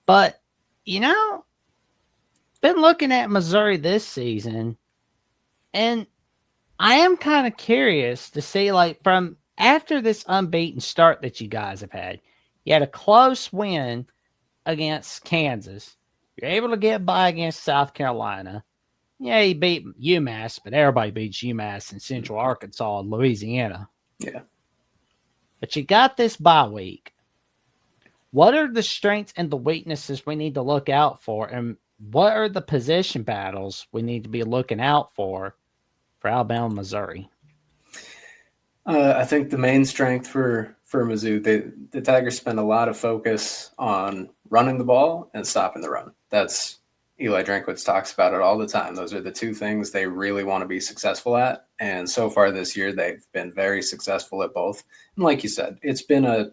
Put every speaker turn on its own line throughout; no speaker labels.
But, you know, been looking at Missouri this season, and I am kind of curious to see, like, from after this unbeaten start that you guys have had, you had a close win against Kansas. You're able to get by against South Carolina. Yeah, you beat UMass, but everybody beats UMass in Central Arkansas and Louisiana.
Yeah.
But you got this bye week. What are the strengths and the weaknesses we need to look out for? And what are the position battles we need to be looking out for Alabama, Missouri?
I think the main strength for Mizzou, the Tigers spend a lot of focus on running the ball and stopping the run. That's Eli Drinkwitz talks about it all the time. Those are the two things they really want to be successful at. And so far this year, they've been very successful at both. And like you said, it's been a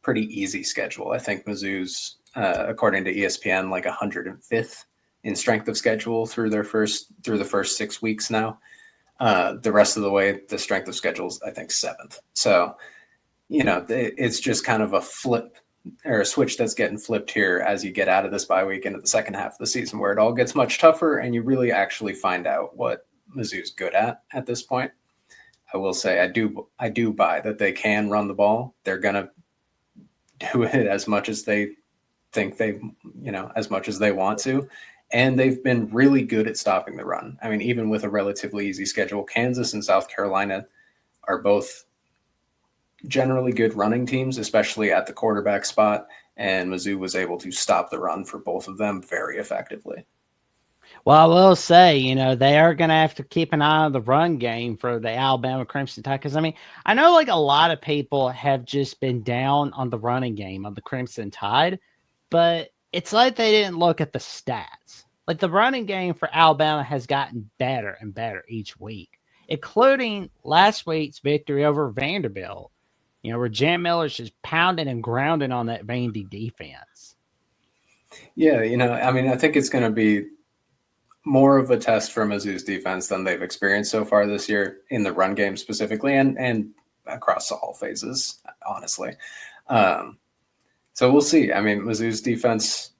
pretty easy schedule. I think Mizzou's, according to ESPN, like 105th in strength of schedule through the first 6 weeks now. The rest of the way, the strength of schedule is, I think, 7th. So, it's just kind of a flip or a switch that's getting flipped here as you get out of this bye week into the second half of the season, where it all gets much tougher and you really actually find out what Mizzou's good at this point. I will say I do buy that they can run the ball. They're gonna do it as much as they think as much as they want to. And they've been really good at stopping the run. I mean, even with a relatively easy schedule, Kansas and South Carolina are both generally good running teams, especially at the quarterback spot. And Mizzou was able to stop the run for both of them very effectively.
Well, I will say, they are going to have to keep an eye on the run game for the Alabama Crimson Tide. Because, I mean, I know like a lot of people have just been down on the running game of the Crimson Tide, but it's like they didn't look at the stats. Like the running game for Alabama has gotten better and better each week, including last week's victory over Vanderbilt, where Jam Miller's just pounding and grounding on that Vandy defense.
Yeah, I mean, I think it's going to be more of a test for Mizzou's defense than they've experienced so far this year in the run game specifically and across all phases, honestly. So we'll see. I mean, Mizzou's defense,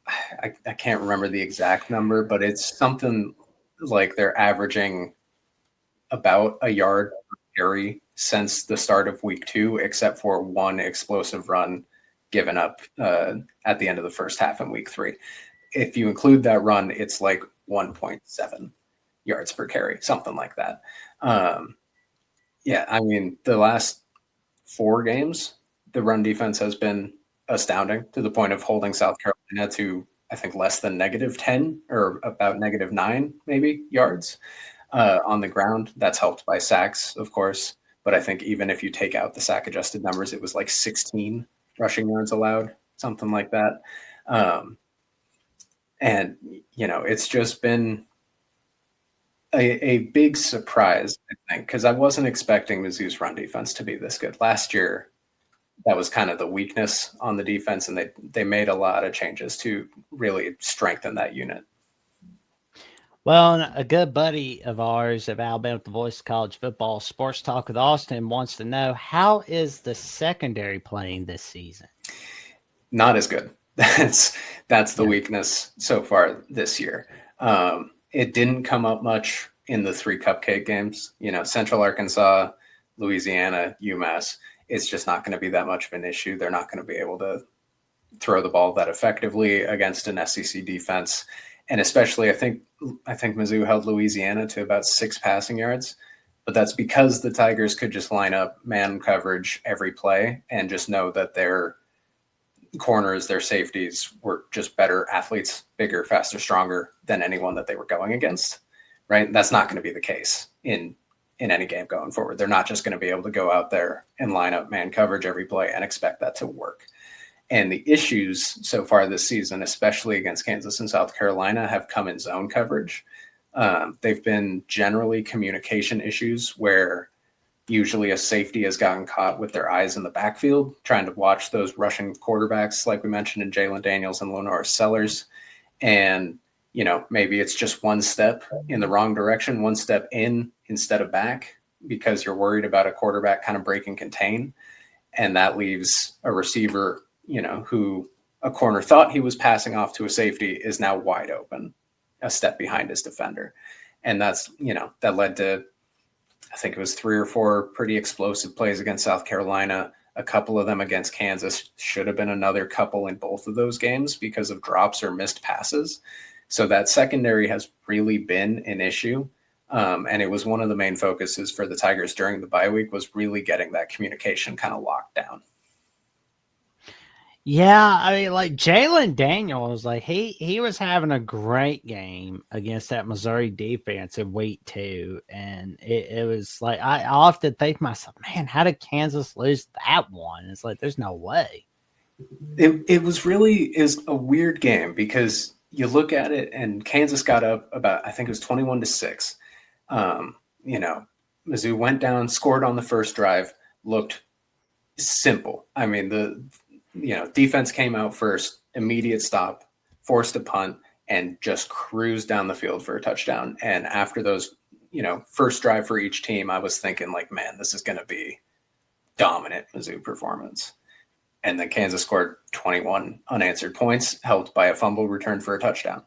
I can't remember the exact number, but it's something like they're averaging about a yard per carry since the start of week 2, except for one explosive run given up at the end of the first half in week 3. If you include that run, it's like 1.7 yards per carry, something like that. Yeah, I mean, the last 4 games, the run defense has been astounding to the point of holding South Carolina to, I think, less than -10 or about -9 maybe yards on the ground. That's helped by sacks, of course. But I think even if you take out the sack adjusted numbers, it was like 16 rushing yards allowed, something like that. And, it's just been a big surprise, I think, because I wasn't expecting Mizzou's run defense to be this good. Last year, that was kind of the weakness on the defense, and they made a lot of changes to really strengthen that unit.
Well, a good buddy of ours of Alabama, the Voice of College Football, Sports Talk with Austin, wants to know, how is the secondary playing this season?
Not as good. That's the weakness so far this year. It didn't come up much in the 3 cupcake games. Central Arkansas, Louisiana, UMass. It's just not going to be that much of an issue. They're not going to be able to throw the ball that effectively against an SEC defense. And especially, I think Mizzou held Louisiana to about 6 passing yards, but that's because the Tigers could just line up man coverage every play and just know that their corners, their safeties were just better athletes, bigger, faster, stronger than anyone that they were going against, right? That's not going to be the case in any game going forward. They're not just going to be able to go out there and line up man coverage every play and expect that to work. And the issues so far this season, especially against Kansas and South Carolina, have come in zone coverage. They've been generally communication issues where usually a safety has gotten caught with their eyes in the backfield, trying to watch those rushing quarterbacks, like we mentioned in Jalen Daniels and Lenora Sellers. And, maybe it's just one step in the wrong direction, one step in instead of back, because you're worried about a quarterback kind of break and contain. And that leaves a receiver, who a corner thought he was passing off to a safety is now wide open, a step behind his defender. And that's, that led to, I think it was 3 or 4 pretty explosive plays against South Carolina. A couple of them against Kansas. Should have been another couple in both of those games because of drops or missed passes. So that secondary has really been an issue. And it was one of the main focuses for the Tigers during the bye week, was really getting that communication kind of locked down.
Yeah, I mean, like Jalen Daniels, like he was having a great game against that Missouri defense in week 2, and it was like I often think to myself, man, how did Kansas lose that one? It's like there's no way.
It was really is a weird game because you look at it and Kansas got up about, I think it was 21-6. Mizzou went down, scored on the first drive, looked simple. I mean, the defense came out first, immediate stop, forced a punt, and just cruised down the field for a touchdown. And after those, first drive for each team, I was thinking like, man, this is going to be dominant Mizzou performance. And then Kansas scored 21 unanswered points, helped by a fumble return for a touchdown.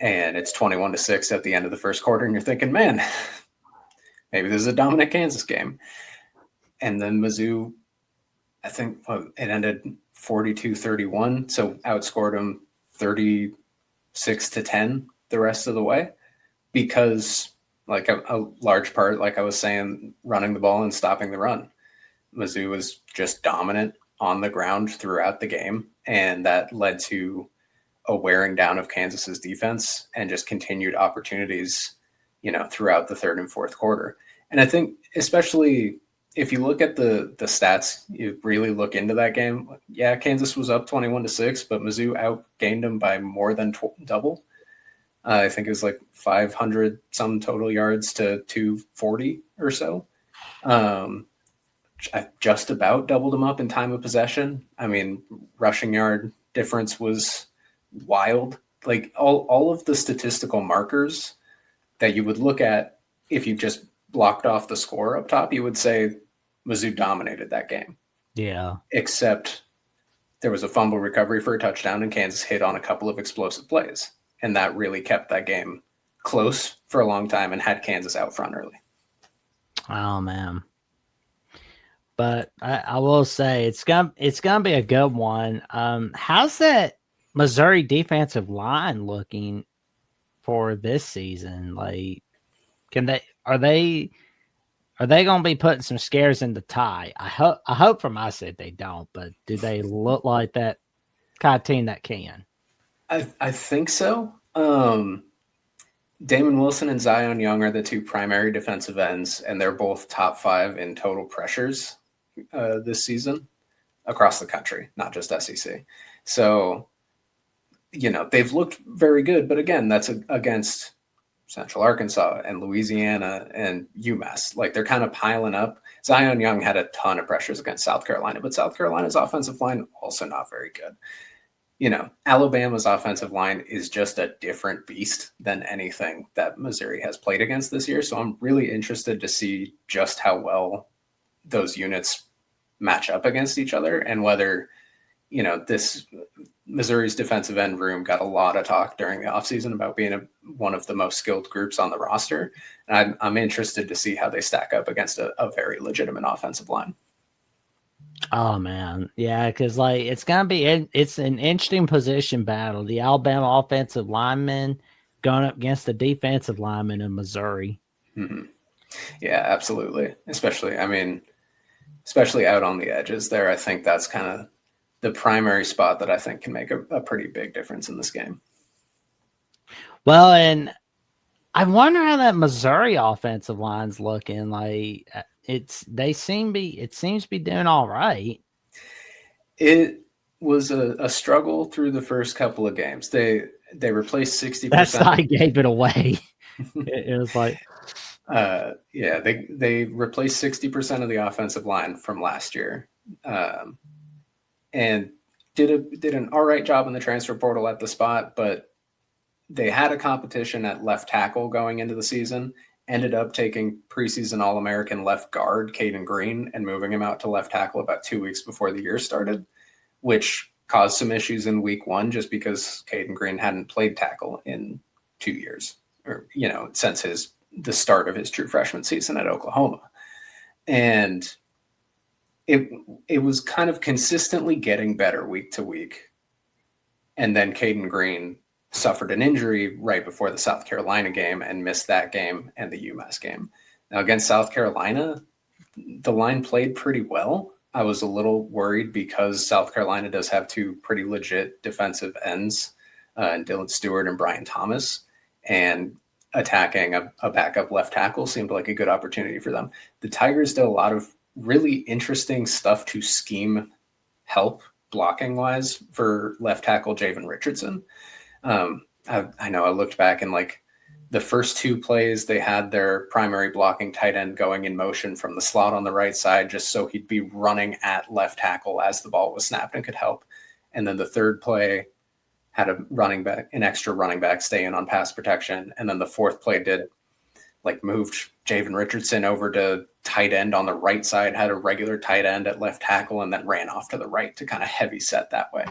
And it's 21-6 at the end of the first quarter. And you're thinking, man, maybe this is a dominant Kansas game. And then Mizzou, I think it ended 42-31. So outscored them 36-10 the rest of the way, because like a large part, like I was saying, running the ball and stopping the run. Mizzou was just dominant on the ground throughout the game, and that led to a wearing down of Kansas's defense and just continued opportunities, throughout the third and fourth quarter. And I think especially if you look at the stats, you really look into that game. Yeah, Kansas was up 21-6, but Mizzou outgained them by more than double. I think it was like 500 some total yards to 240 or so. I just about doubled them up in time of possession. I mean, rushing yard difference was wild. Like all of the statistical markers that you would look at if you just blocked off the score up top, you would say Mizzou dominated that game.
Yeah.
Except there was a fumble recovery for a touchdown, and Kansas hit on a couple of explosive plays. And that really kept that game close for a long time and had Kansas out front early.
Oh, man. But I will say it's gonna be a good one. How's that Missouri defensive line looking for this season? Like, are they gonna be putting some scares in the tie? I hope for my sake they don't. But do they look like that kind of team that can?
I think so. Damon Wilson and Zion Young are the 2 primary defensive ends, and they're both top 5 in total pressures this season across the country, not just SEC. So, they've looked very good, but again, that's against Central Arkansas and Louisiana and UMass. Like, they're kind of piling up. Zion Young had a ton of pressures against South Carolina, but South Carolina's offensive line also not very good. Alabama's offensive line is just a different beast than anything that Missouri has played against this year. So I'm really interested to see just how well those units match up against each other, and whether, this Missouri's defensive end room got a lot of talk during the offseason about being one of the most skilled groups on the roster. And I'm interested to see how they stack up against a very legitimate offensive line.
Oh man, yeah, because like it's an interesting position battle. The Alabama offensive linemen going up against the defensive linemen in Missouri.
Mm-hmm. Yeah, absolutely. Especially out on the edges there. I think that's kind of the primary spot that I think can make a pretty big difference in this game.
Well, and I wonder how that Missouri offensive line's looking. Like it seems to be doing all right.
It was a struggle through the first couple of games. They replaced 60%.
That's how I gave it away. It was like,
they replaced 60% of the offensive line from last year, and did an all right job in the transfer portal at the spot, but they had a competition at left tackle going into the season. Ended up taking preseason All-American left guard Caden Green and moving him out to left tackle about 2 weeks before the year started, which caused some issues in week 1 just because Caden Green hadn't played tackle in 2 years, or since the start of his true freshman season at Oklahoma. And it was kind of consistently getting better week to week. And then Caden Green suffered an injury right before the South Carolina game and missed that game and the UMass game. Now, against South Carolina, the line played pretty well. I was a little worried because South Carolina does have 2 pretty legit defensive ends, Dylan Stewart and Brian Thomas, and attacking a backup left tackle seemed like a good opportunity for them. The Tigers did a lot of really interesting stuff to scheme help blocking wise for left tackle Javen Richardson. I know I looked back and like the first 2 plays, they had their primary blocking tight end going in motion from the slot on the right side, just so he'd be running at left tackle as the ball was snapped and could help. And then the third play had an extra running back stay in on pass protection. And then the fourth play moved Javen Richardson over to tight end on the right side, had a regular tight end at left tackle, and then ran off to the right to kind of heavy set that way.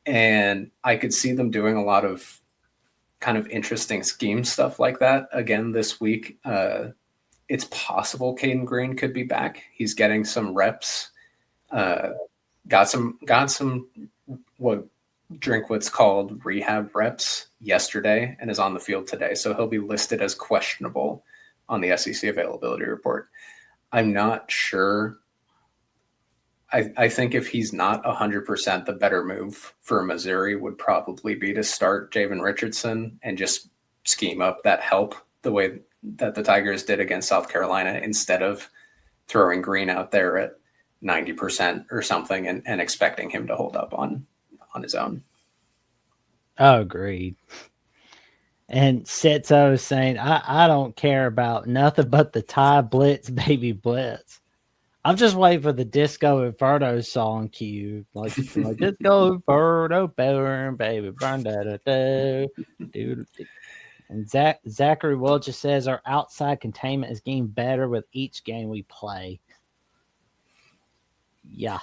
And I could see them doing a lot of kind of interesting scheme stuff like that again this week. It's possible Caden Green could be back. He's getting some reps. Got some what Drinkwitz called rehab reps yesterday and is on the field today. So he'll be listed as questionable on the SEC availability report. I'm not sure. I think if he's not 100%, the better move for Missouri would probably be to start Javen Richardson and just scheme up that help the way that the Tigers did against South Carolina instead of throwing Green out there at 90% or something and expecting him to hold up on his own.
Oh, agreed. And Setzo is saying, I don't care about nothing but the Thai Blitz, baby Blitz. I'm just waiting for the Disco Inferno song cue. Like Disco Inferno, baby, burn da. And Zachary Will just says our outside containment is getting better with each game we play. Yeah.